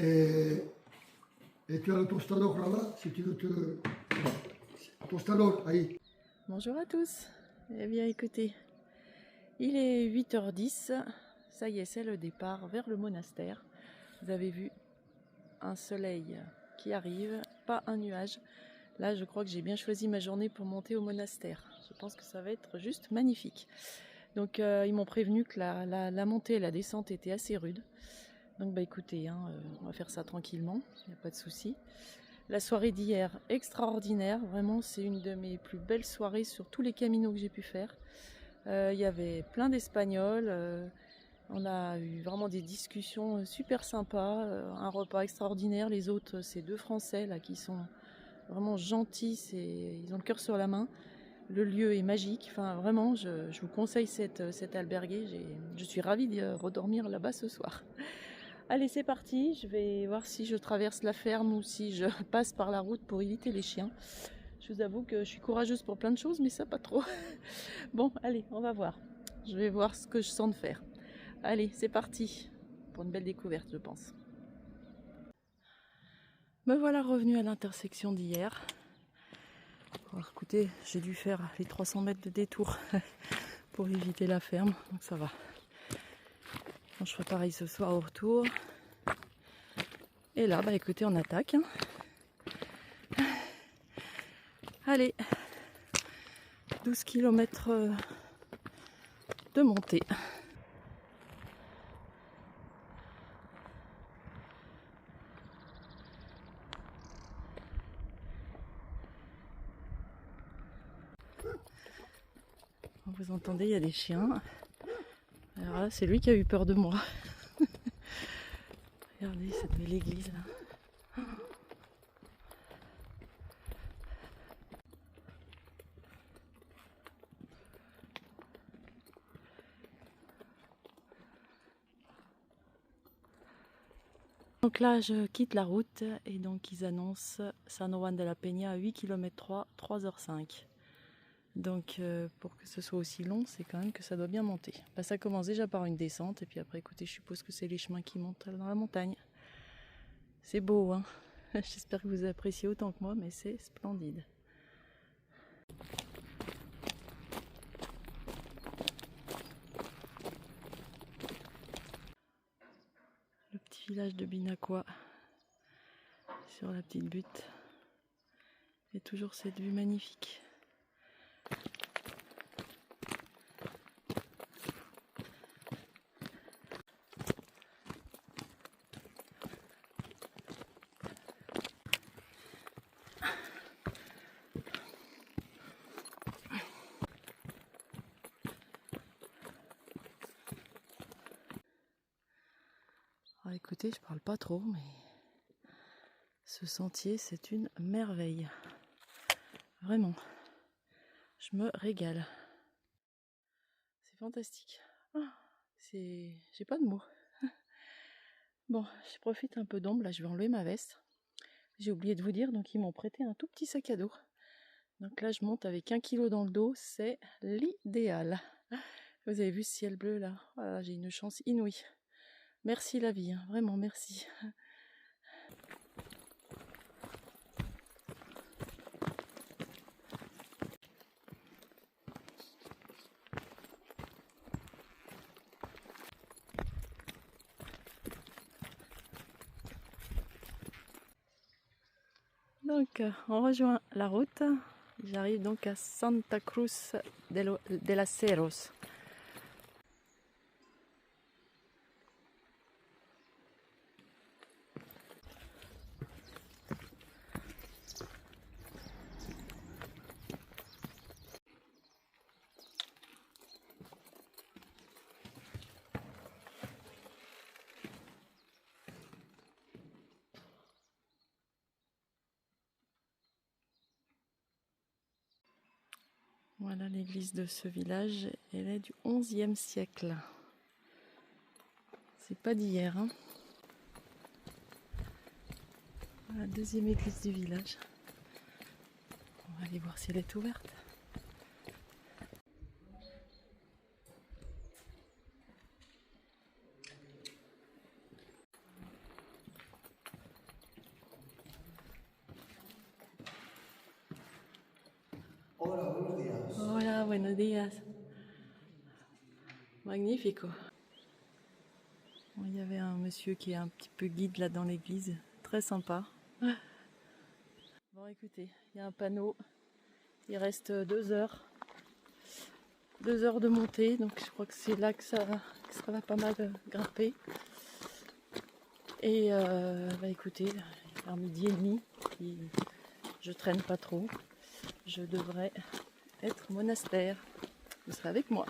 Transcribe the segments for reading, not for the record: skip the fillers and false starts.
Et, et tu as le tostador là-bas, si tu veux te... Tostador, ahí. Bonjour à tous. Eh bien écoutez, il est 8h10, ça y est, c'est le départ vers le monastère. Vous avez vu un soleil qui arrive, pas un nuage. Là, je crois que j'ai bien choisi ma journée pour monter au monastère. Je pense que ça va être juste magnifique. Donc ils m'ont prévenu que la montée et la descente étaient assez rudes. Donc bah écoutez, on va faire ça tranquillement, il n'y a pas de souci. La soirée d'hier, extraordinaire, vraiment c'est une de mes plus belles soirées sur tous les caminos que j'ai pu faire. Il y avait plein d'Espagnols, on a eu vraiment des discussions super sympas, un repas extraordinaire. Les autres, c'est deux Français là qui sont vraiment gentils, ils ont le cœur sur la main. Le lieu est magique, enfin vraiment je vous conseille cet albergue, je suis ravie de redormir là-bas ce soir. Allez, c'est parti, je vais voir si je traverse la ferme ou si je passe par la route pour éviter les chiens. Je vous avoue que je suis courageuse pour plein de choses, mais ça pas trop. Bon, allez, on va voir. Je vais voir ce que je sens de faire. Allez, c'est parti pour une belle découverte, je pense. Me voilà revenue à l'intersection d'hier. Alors, écoutez, j'ai dû faire les 300 mètres de détour pour éviter la ferme, donc ça va. Bon, je ferai pareil ce soir au retour. Et là, bah écoutez, on attaque. Allez, 12 km de montée. Vous entendez, il y a des chiens. Alors là, c'est lui qui a eu peur de moi. Regardez cette belle église là. Donc là, je quitte la route et donc ils annoncent San Juan de la Peña à 8 km 3h05. Donc pour que ce soit aussi long, c'est quand même que ça doit bien monter. Bah, ça commence déjà par une descente et puis après, écoutez, je suppose que c'est les chemins qui montent dans la montagne. C'est beau, hein. J'espère que vous appréciez autant que moi, mais c'est splendide. Le petit village de Binakwa sur la petite butte. Et toujours cette vue magnifique. Alors écoutez, je parle pas trop, mais ce sentier, c'est une merveille. Vraiment, je me régale. C'est fantastique. J'ai pas de mots. Bon, je profite un peu d'ombre, là je vais enlever ma veste. J'ai oublié de vous dire, donc ils m'ont prêté un tout petit sac à dos. Donc là je monte avec 1 kilo dans le dos, c'est l'idéal. Vous avez vu ce ciel bleu là? Voilà, j'ai une chance inouïe. Merci la vie, hein, vraiment merci. Donc on rejoint la route. J'arrive donc à Santa Cruz de las Ceros. Voilà l'église de ce village, elle est du XIe siècle. C'est pas d'hier, hein. La deuxième église du village. On va aller voir si elle est ouverte. buenos días. Magnifico. Bon, il y avait un monsieur qui est un petit peu guide là dans l'église, très sympa. Bon, écoutez, il y a un panneau. Il reste 2 heures. 2 heures de montée, donc je crois que c'est là que ça va pas mal grimper. Et écoutez, vers 12h30, si je traîne pas trop, je devrais être au monastère. Vous serez avec moi.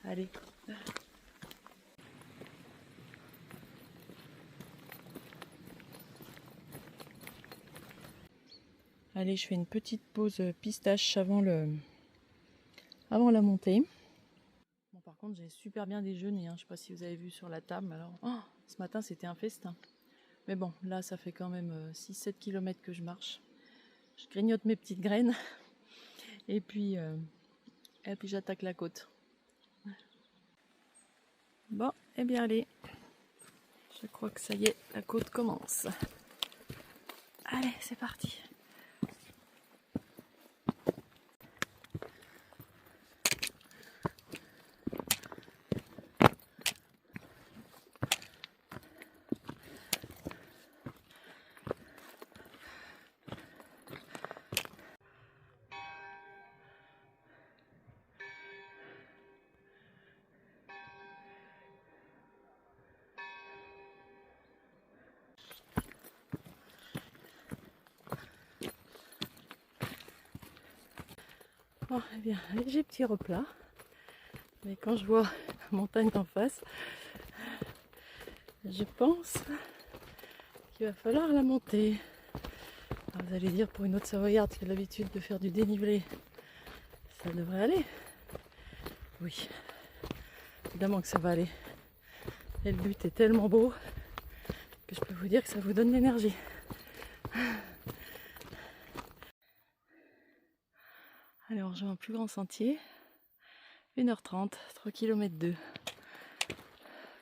Allez. Allez, je fais une petite pause pistache avant la montée. Bon, par contre, j'ai super bien déjeuné. Je ne sais pas si vous avez vu sur la table. Alors, ce matin, c'était un festin. Mais bon, là, ça fait quand même 6-7 km que je marche. Je grignote mes petites graines. Et puis j'attaque la côte. Bon, et bien allez. Je crois que ça y est, la côte commence. Allez, c'est parti. Bon, eh bien, léger petit replat. Mais quand je vois la montagne en face, je pense qu'il va falloir la monter. Alors vous allez dire, pour une autre Savoyarde qui a l'habitude de faire du dénivelé, ça devrait aller. Oui, évidemment que ça va aller. Et le but est tellement beau que je peux vous dire que ça vous donne l'énergie. Allez, on rejoint un plus grand sentier. 1h30, 3 km 2.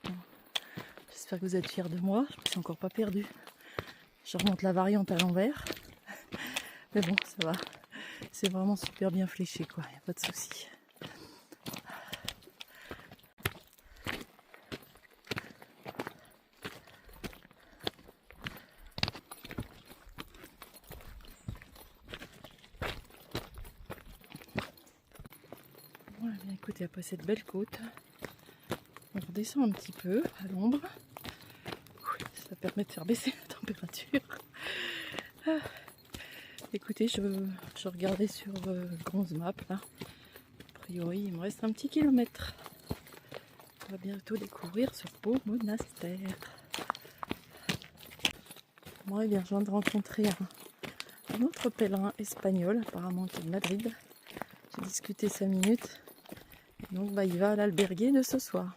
Bon, j'espère que vous êtes fiers de moi, je ne suis encore pas perdue. Je remonte la variante à l'envers. Mais bon, ça va. C'est vraiment super bien fléché, quoi. Il n'y a pas de souci. Voilà, bien écoutez, après cette belle côte, on redescend un petit peu à l'ombre. Ça permet de faire baisser la température. Écoutez, je regardais sur Bronze Map là. A priori, il me reste un petit kilomètre. On va bientôt découvrir ce beau monastère. Moi, eh bien, je viens de rencontrer un autre pèlerin espagnol, apparemment qui est de Madrid. J'ai discuté 5 minutes. Et donc, il va à l'albergue de ce soir.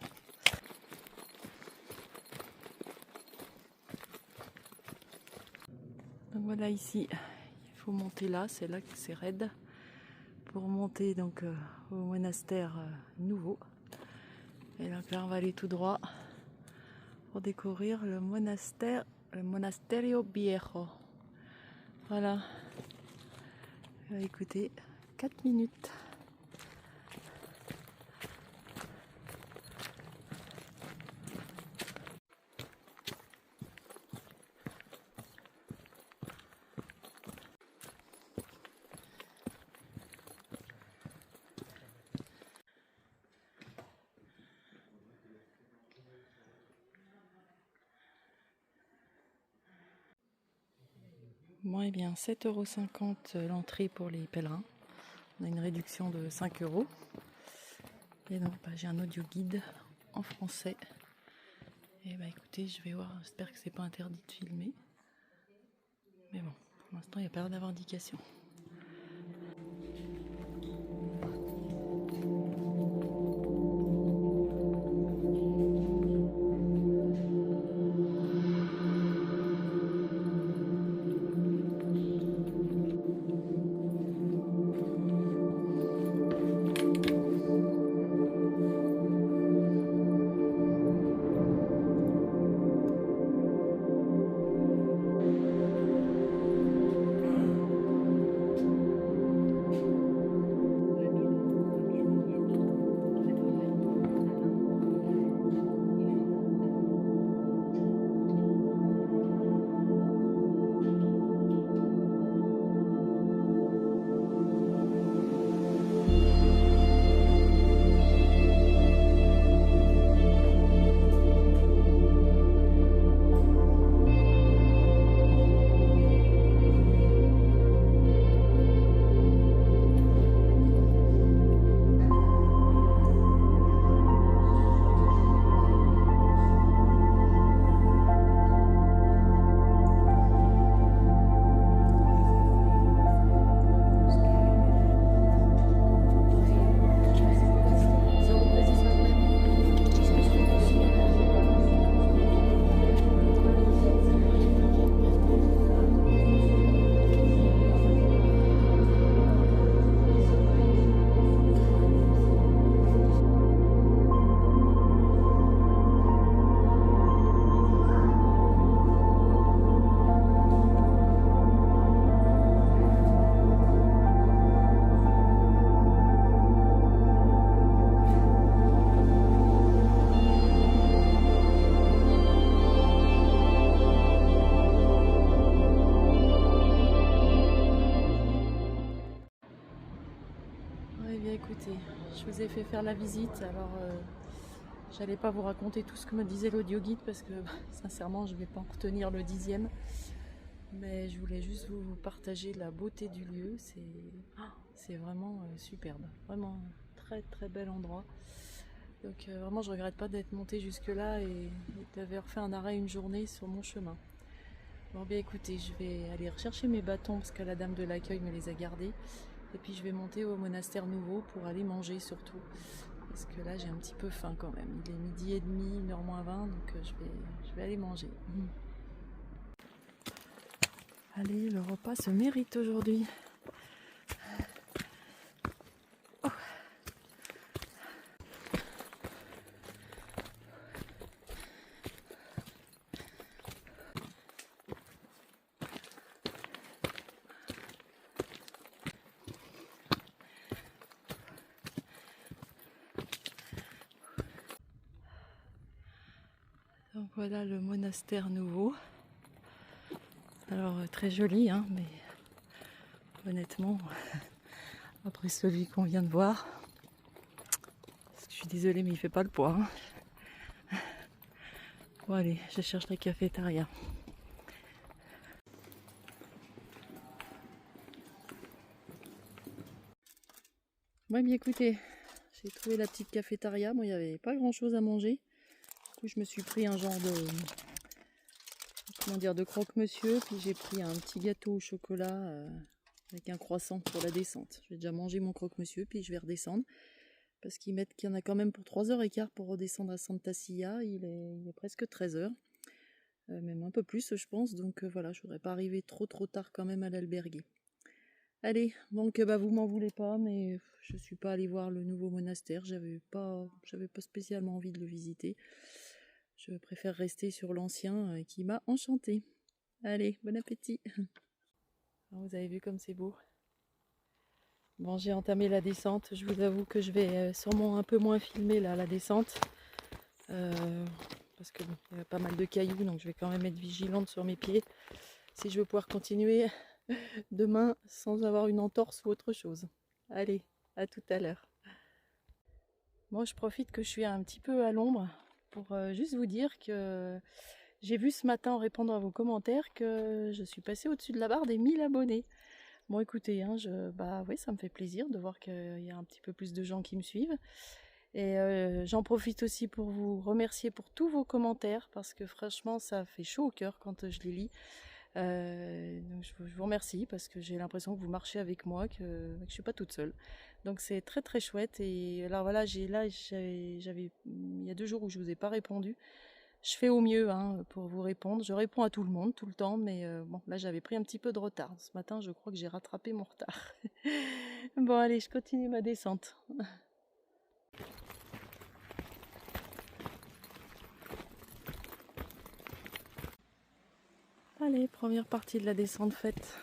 Donc voilà, ici, il faut monter là, c'est là que c'est raide. Pour monter donc au monastère nouveau. Et donc là, on va aller tout droit pour découvrir le monastère, le Monasterio Viejo. Voilà. Écoutez, 4 minutes. Bon, eh bien, 7,50 € l'entrée pour les pèlerins. On a une réduction de 5 €. Et donc, j'ai un audio guide en français. Et écoutez, je vais voir. J'espère que c'est pas interdit de filmer. Mais bon, pour l'instant, il n'y a pas l'air d'avoir d'indication. écoutez, je vous ai fait faire la visite, alors j'allais pas vous raconter tout ce que me disait l'audio guide parce que sincèrement je vais pas en retenir le 10e, mais je voulais juste vous partager la beauté du lieu. C'est vraiment superbe, vraiment très très bel endroit. Donc vraiment je regrette pas d'être montée jusque là et d'avoir fait un arrêt une journée sur mon chemin. Bon bien écoutez, je vais aller rechercher mes bâtons parce que la dame de l'accueil me les a gardés. Et puis je vais monter au monastère nouveau pour aller manger surtout. Parce que là j'ai un petit peu faim quand même. Il est 12h30, 1h moins 20, donc je vais aller manger. Allez, le repas se mérite aujourd'hui. Oh. Donc voilà le monastère nouveau. Alors très joli, hein, mais honnêtement, après celui qu'on vient de voir, je suis désolée mais il fait pas le poids. Hein. Bon allez, je cherche la cafétéria. Ouais bien écoutez, j'ai trouvé la petite cafétéria. Bon il n'y avait pas grand chose à manger. Du coup je me suis pris un genre de... comment dire, de croque-monsieur, puis j'ai pris un petit gâteau au chocolat avec un croissant pour la descente. Je vais déjà manger mon croque-monsieur, puis je vais redescendre, parce qu'ils mettent qu'il y en a quand même pour 3h15 pour redescendre à Santa Silla. Il est presque 13h, même un peu plus je pense, donc voilà, je voudrais pas arriver trop tard quand même à l'albergue. Allez, donc vous m'en voulez pas, mais je suis pas allée voir le nouveau monastère, j'avais pas spécialement envie de le visiter. Je préfère rester sur l'ancien qui m'a enchantée. Allez, bon appétit. Alors, vous avez vu comme c'est beau. Bon, j'ai entamé la descente. Je vous avoue que je vais sûrement un peu moins filmer là, la descente. Parce que bon, il y a pas mal de cailloux, donc je vais quand même être vigilante sur mes pieds. Si je veux pouvoir continuer demain sans avoir une entorse ou autre chose. Allez, à tout à l'heure. Bon, je profite que je suis un petit peu à l'ombre pour juste vous dire que j'ai vu ce matin en répondant à vos commentaires que je suis passée au-dessus de la barre des 1000 abonnés. Bon écoutez, hein, oui, ça me fait plaisir de voir qu'il y a un petit peu plus de gens qui me suivent. Et j'en profite aussi pour vous remercier pour tous vos commentaires parce que franchement ça fait chaud au cœur quand je les lis. Donc je vous remercie parce que j'ai l'impression que vous marchez avec moi, que je suis pas toute seule. Donc c'est très très chouette. Et alors voilà, il y a 2 jours où je vous ai pas répondu. Je fais au mieux hein, pour vous répondre. Je réponds à tout le monde tout le temps, mais bon là j'avais pris un petit peu de retard. Ce matin je crois que j'ai rattrapé mon retard. Bon allez, je continue ma descente. Allez, première partie de la descente faite.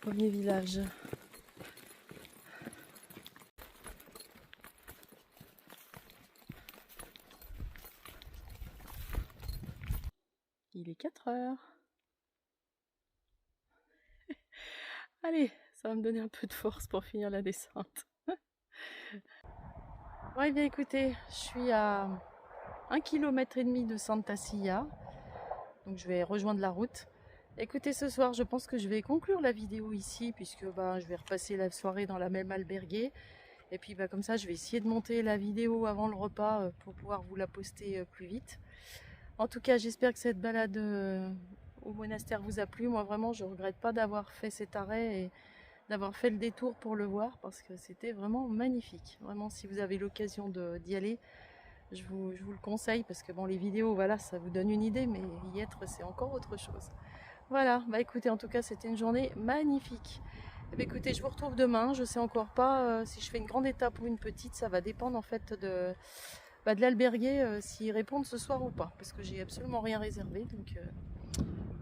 Premier village. Il est 4h. Allez, ça va me donner un peu de force pour finir la descente. Ouais, bien écoutez, je suis à 1,5 km de Santa Silla. Donc je vais rejoindre la route. Écoutez, ce soir, je pense que je vais conclure la vidéo ici, puisque je vais repasser la soirée dans la même albergue. Et puis comme ça, je vais essayer de monter la vidéo avant le repas pour pouvoir vous la poster plus vite. En tout cas, j'espère que cette balade au monastère vous a plu. Moi, vraiment, je ne regrette pas d'avoir fait cet arrêt et d'avoir fait le détour pour le voir, parce que c'était vraiment magnifique. Vraiment, si vous avez l'occasion d'y aller, je vous le conseille, parce que bon, les vidéos, voilà, ça vous donne une idée, mais y être, c'est encore autre chose. Voilà, écoutez, en tout cas, c'était une journée magnifique. Écoutez, je vous retrouve demain. Je sais encore pas si je fais une grande étape ou une petite. Ça va dépendre en fait de l'albergue, s'ils répondent ce soir ou pas. Parce que j'ai absolument rien réservé. Donc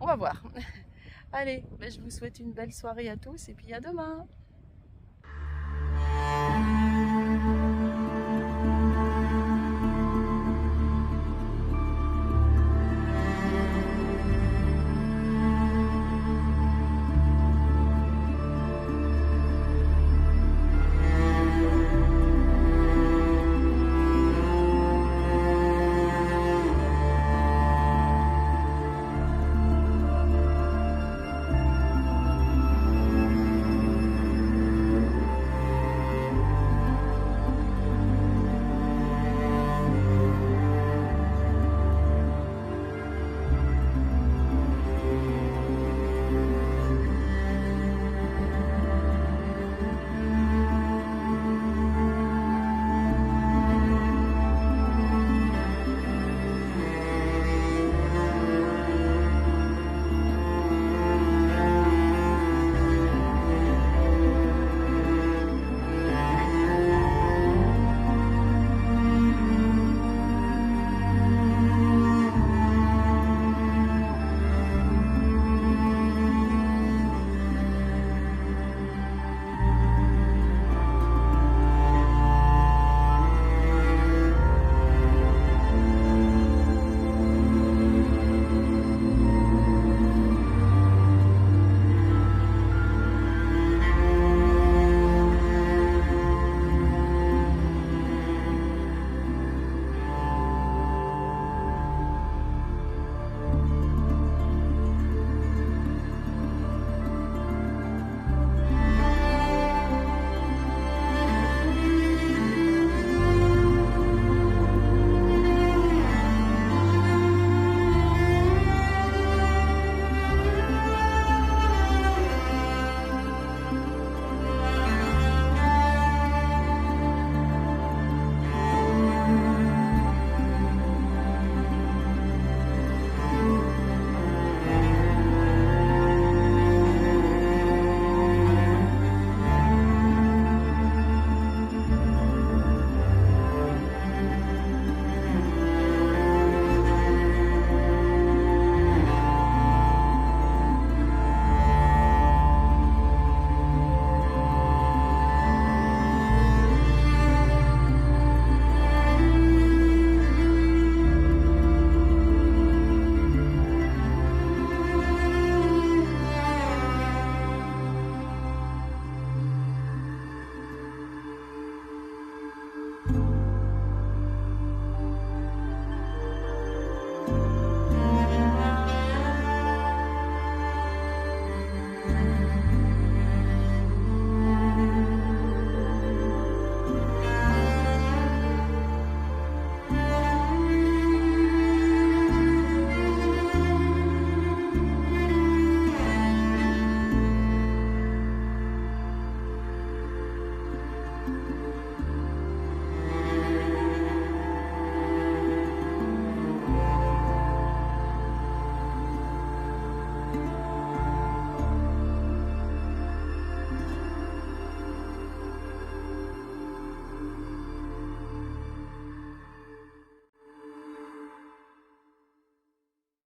on va voir. Allez, je vous souhaite une belle soirée à tous et puis à demain.